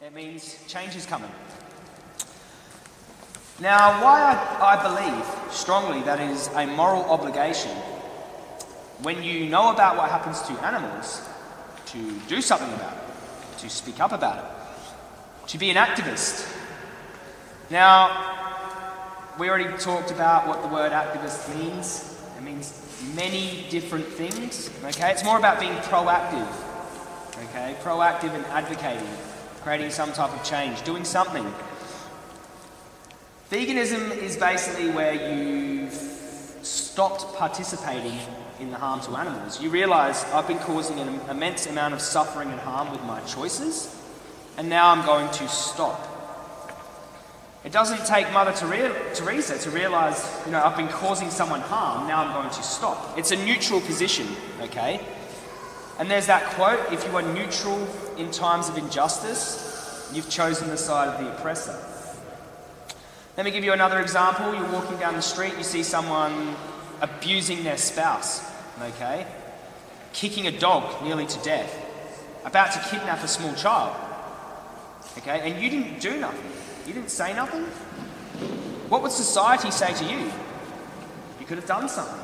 It means change is coming. Now, why I believe strongly that it is a moral obligation when you know about what happens to animals to do something about it, to speak up about it, to be an activist. Now, we already talked about what the word activist means. It means many different things, okay? It's more about being proactive, okay? Proactive and advocating, creating some type of change, doing something. Veganism is basically where you've stopped participating in the harm to animals. You realise I've been causing an immense amount of suffering and harm with my choices, and now I'm going to stop. It doesn't take Mother Teresa to realise, I've been causing someone harm, now I'm going to stop. It's a neutral position, okay? And there's that quote, if you are neutral in times of injustice, you've chosen the side of the oppressor. Let me give you another example. You're walking down the street, you see someone abusing their spouse, okay? Kicking a dog nearly to death, about to kidnap a small child, okay? And you didn't do nothing. You didn't say nothing? What would society say to you? You could have done something.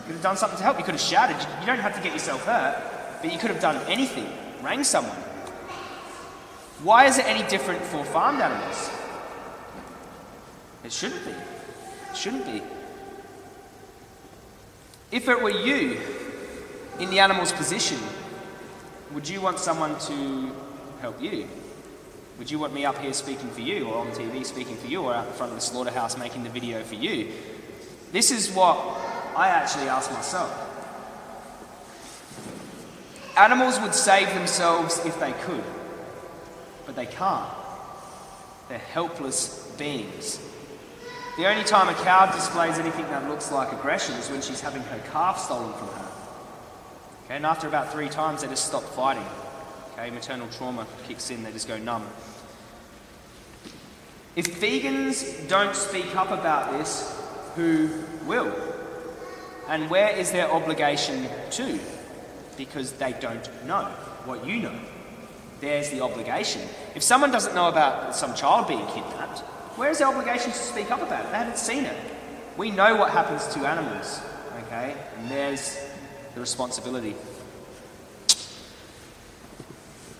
You could have done something to help. You could have shouted. You don't have to get yourself hurt, but you could have done anything. Rang someone. Why is it any different for farmed animals? It shouldn't be. It shouldn't be. If it were you in the animal's position, would you want someone to help you? Would you want me up here speaking for you, or on TV speaking for you, or out in front of the slaughterhouse making the video for you? This is what I actually ask myself. Animals would save themselves if they could, but they can't. They're helpless beings. The only time a cow displays anything that looks like aggression is when she's having her calf stolen from her. Okay, and after about 3 times, they just stop fighting. Okay, maternal trauma kicks in, they just go numb. If vegans don't speak up about this, who will? And where is their obligation to? Because they don't know what you know. There's the obligation. If someone doesn't know about some child being kidnapped, where is their obligation to speak up about it? They haven't seen it. We know what happens to animals, okay? And there's the responsibility.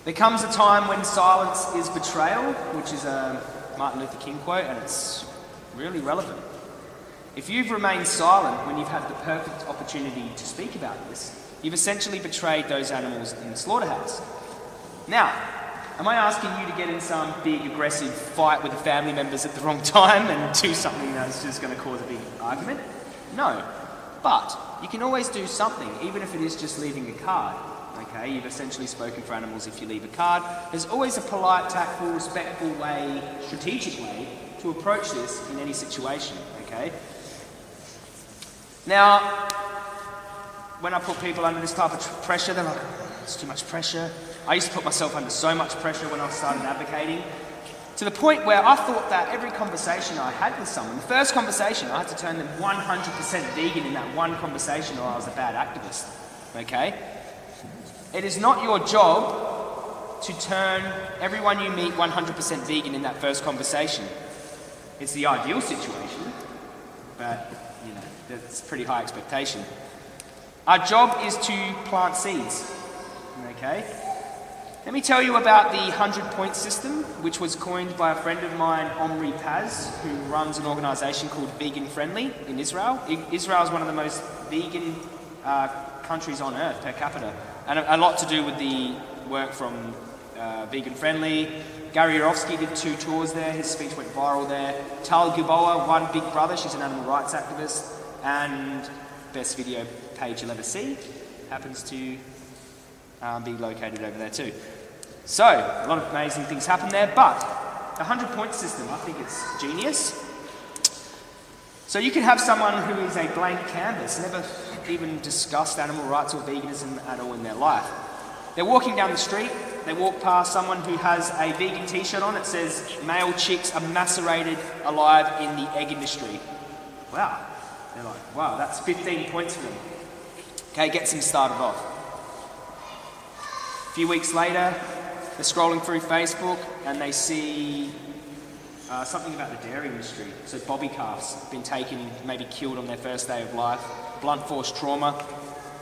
There comes a time when silence is betrayal, which is a Martin Luther King quote, and it's really relevant. If you've remained silent when you've had the perfect opportunity to speak about this, you've essentially betrayed those animals in the slaughterhouse. Now, am I asking you to get in some big aggressive fight with the family members at the wrong time and do something that's just going to cause a big argument? No. But you can always do something, even if it is just leaving a card. Okay, you've essentially spoken for animals if you leave a card. There's always a polite, tactful, respectful way, strategic way to approach this in any situation, okay? Now, when I put people under this type of pressure, they're like, oh, it's too much pressure. I used to put myself under so much pressure when I started advocating, to the point where I thought that every conversation I had with someone, the first conversation, I had to turn them 100% vegan in that one conversation or I was a bad activist, okay? It is not your job to turn everyone you meet 100% vegan in that first conversation. It's the ideal situation, but, that's a pretty high expectation. Our job is to plant seeds, okay? Let me tell you about the 100-point system, which was coined by a friend of mine, Omri Paz, who runs an organisation called Vegan Friendly in Israel. Israel is one of the most vegan countries on earth per capita, and a lot to do with the work from Vegan Friendly. Gary Yourofsky did 2 tours there, his speech went viral there. Tal Gilboa, one big brother, she's an animal rights activist, and best video page you'll ever see happens to be located over there too. So, a lot of amazing things happen there, but the 100-point system, I think it's genius. So you can have someone who is a blank canvas, never even discussed animal rights or veganism at all in their life. They're walking down the street, they walk past someone who has a vegan t-shirt on, it says, male chicks are macerated alive in the egg industry. Wow. They're like, wow, that's 15 points for them. Okay, gets them started off. A few weeks later, they're scrolling through Facebook and they see something about the dairy industry. So bobby calves been taken, maybe killed on their first day of life, blunt force trauma,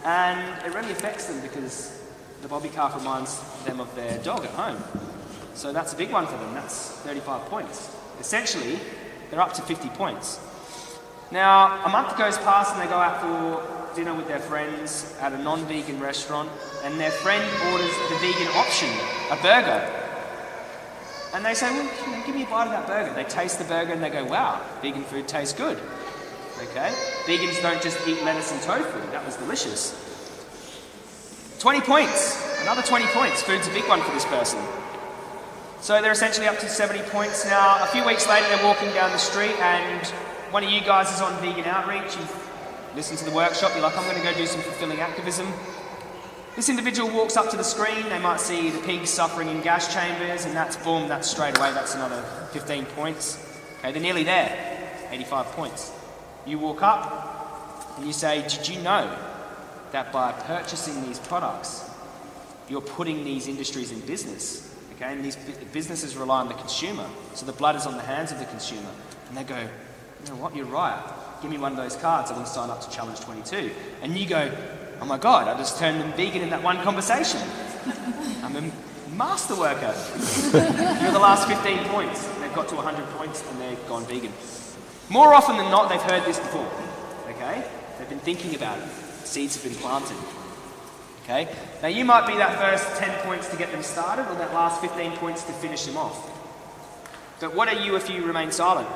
and it really affects them because the bobby calf reminds them of their dog at home. So that's a big one for them. That's 35 points. Essentially, they're up to 50 points. Now, a month goes past and they go out for dinner with their friends at a non-vegan restaurant, and their friend orders the vegan option, a burger. And they say, well, give me a bite of that burger. They taste the burger and they go, wow, vegan food tastes good. Okay? Vegans don't just eat lettuce and tofu. That was delicious. 20 points. Another 20 points. Food's a big one for this person. So they're essentially up to 70 points now. A few weeks later, they're walking down the street and one of you guys is on vegan outreach. You've listened to the workshop. You're like, I'm going to go do some fulfilling activism. This individual walks up to the screen. They might see the pigs suffering in gas chambers, and that's boom, that's straight away. That's another 15 points. Okay, they're nearly there. 85 points. You walk up and you say, did you know that by purchasing these products, you're putting these industries in business? Okay, and these businesses rely on the consumer. So the blood is on the hands of the consumer. And they go, you know what, you're right. Give me one of those cards. I want to sign up to Challenge 22. And you go, oh my God, I just turned them vegan in that one conversation. I'm a master worker. You're the last 15 points. They've got to 100 points and they've gone vegan. More often than not, they've heard this before. Okay? They've been thinking about it. Seeds have been planted. Okay? Now you might be that first 10 points to get them started or that last 15 points to finish them off. But what are you if you remain silent?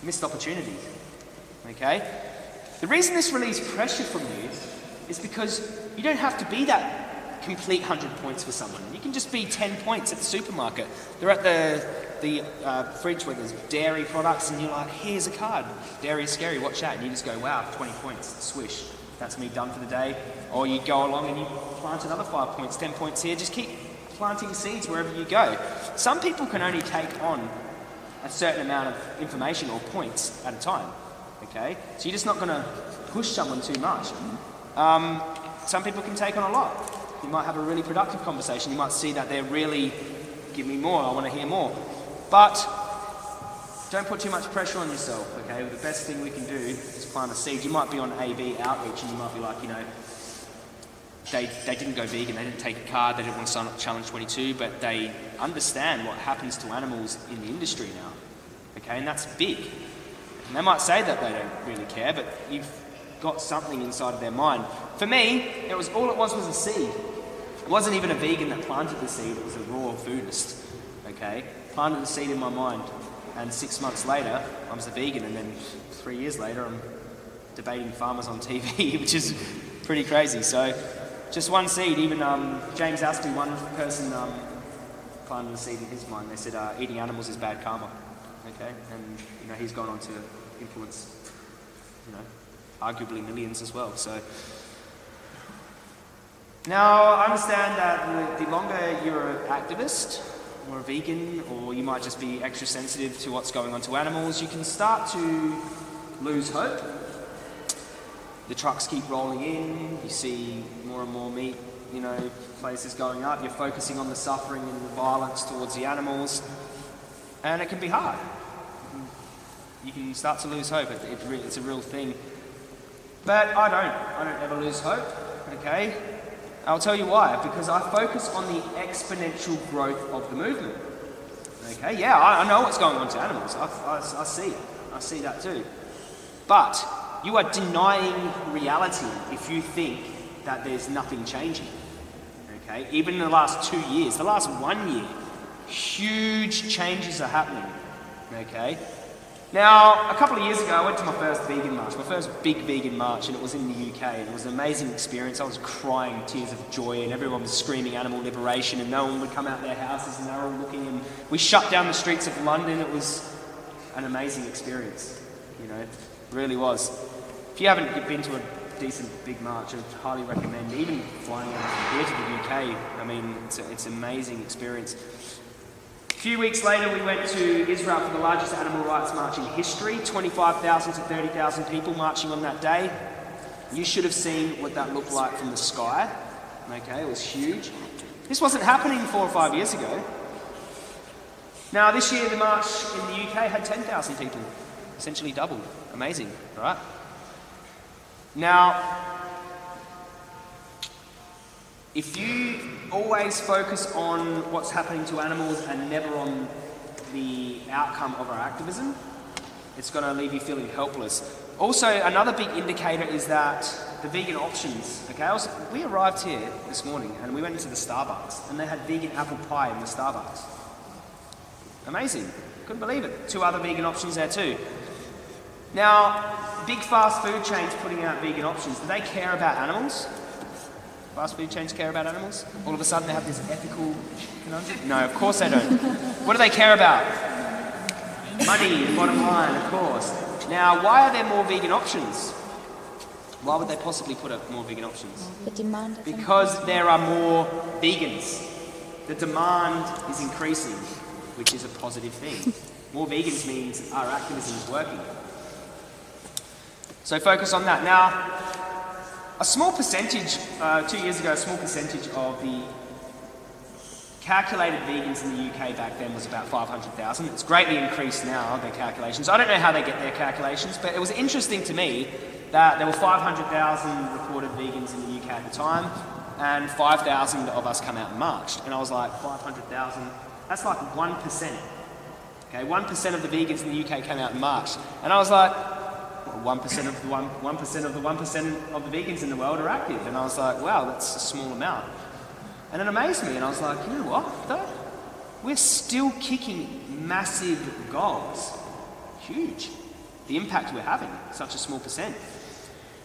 Missed opportunity. Okay? The reason this relieves pressure from you is because you don't have to be that complete 100 points for someone. You can just be 10 points at the supermarket. They're at the fridge where there's dairy products and you're like, here's a card. Dairy is scary, watch out. And you just go, wow, 20 points, swish. That's me done for the day. Or you go along and you plant another 5 points, 10 points here. Just keep planting seeds wherever you go. Some people can only take on a certain amount of information or points at a time. Okay? So you're just not going to push someone too much. Some people can take on a lot. You might have a really productive conversation. You might see that they're really, give me more, I want to hear more. But don't put too much pressure on yourself, okay? The best thing we can do is plant a seed. You might be on A/B outreach and you might be like, you know, they didn't go vegan, they didn't take a card, they didn't want to sign up to Challenge 22, but they understand what happens to animals in the industry now, okay? And that's big. And they might say that they don't really care, but you've got something inside of their mind. For me, it was a seed. It wasn't even a vegan that planted the seed, it was a raw foodist, okay? Planted the seed in my mind, and 6 months later, I was a vegan, and then 3 years later, I'm debating farmers on TV, which is pretty crazy. So, just one seed. Even James Astley, one person, planted a seed in his mind. They said eating animals is bad karma, okay? And you know he's gone on to influence, you know, arguably millions as well. So. Now, I understand that the longer you're an activist, or a vegan, or you might just be extra sensitive to what's going on to animals, you can start to lose hope. The trucks keep rolling in, you see more and more meat, you know, places going up, you're focusing on the suffering and the violence towards the animals, and it can be hard. You can start to lose hope, it's a real thing. But I don't ever lose hope, okay? I'll tell you why, because I focus on the exponential growth of the movement. Okay, yeah, I know what's going on to animals. I see it. I see that too. But you are denying reality if you think that there's nothing changing. Okay, even in the last 2 years, the last 1 year, huge changes are happening. Okay. Now, a couple of years ago, I went to my first vegan march, my first big vegan march, and it was in the UK, and it was an amazing experience. I was crying tears of joy, and everyone was screaming animal liberation, and no one would come out their houses, and they were all looking, and we shut down the streets of London. It was an amazing experience, you know, it really was. If you haven't been to a decent big march, I'd highly recommend, even flying out from here to the UK, I mean, it's an amazing experience. A few weeks later, we went to Israel for the largest animal rights march in history. 25,000 to 30,000 people marching on that day. You should have seen what that looked like from the sky. Okay, it was huge. This wasn't happening 4 or 5 years ago. Now, this year, the march in the UK had 10,000 people, essentially doubled. Amazing, right? Now, if you always focus on what's happening to animals and never on the outcome of our activism, it's going to leave you feeling helpless. Also, another big indicator is that the vegan options. Okay, we arrived here this morning and we went into the Starbucks and they had vegan apple pie in the Starbucks. Amazing. Couldn't believe it. 2 other vegan options there too. Now, big fast food chains putting out vegan options. Do they care about animals? Fast food chains care about animals? All of a sudden they have this ethical conundrum? No, of course they don't. What do they care about? Money, the bottom line, of course. Now, why are there more vegan options? Why would they possibly put up more vegan options? The demand. Because there are more vegans. The demand is increasing, which is a positive thing. More vegans means our activism is working. So focus on that. Now, a small percentage, 2 years ago, a small percentage of the calculated vegans in the UK back then was about 500,000. It's greatly increased now, their calculations. I don't know how they get their calculations, but it was interesting to me that there were 500,000 reported vegans in the UK at the time, and 5,000 of us come out and marched. And I was like, 500,000, that's like 1%. Okay, 1% of the vegans in the UK came out and marched. And I was like, well, 1% of the 1% of the 1% of the vegans in the world are active. And I was like, wow, that's a small amount. And it amazed me, and I was like, you know what, though? We're still kicking massive goals. Huge. The impact we're having, such a small percent.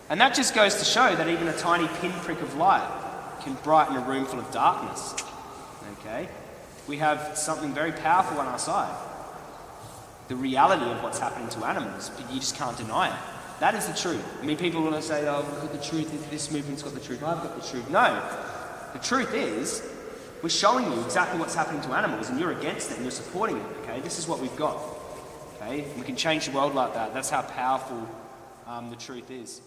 And that just goes to show that even a tiny pinprick of light can brighten a room full of darkness. Okay? We have something very powerful on our side. The reality of what's happening to animals, but you just can't deny it. That is the truth. I mean, people want to say, oh, look at the truth, this movement's got the truth, I've got the truth. No. The truth is, we're showing you exactly what's happening to animals, and you're against it, and you're supporting it, okay? This is what we've got, okay? We can change the world like that. That's how powerful the truth is.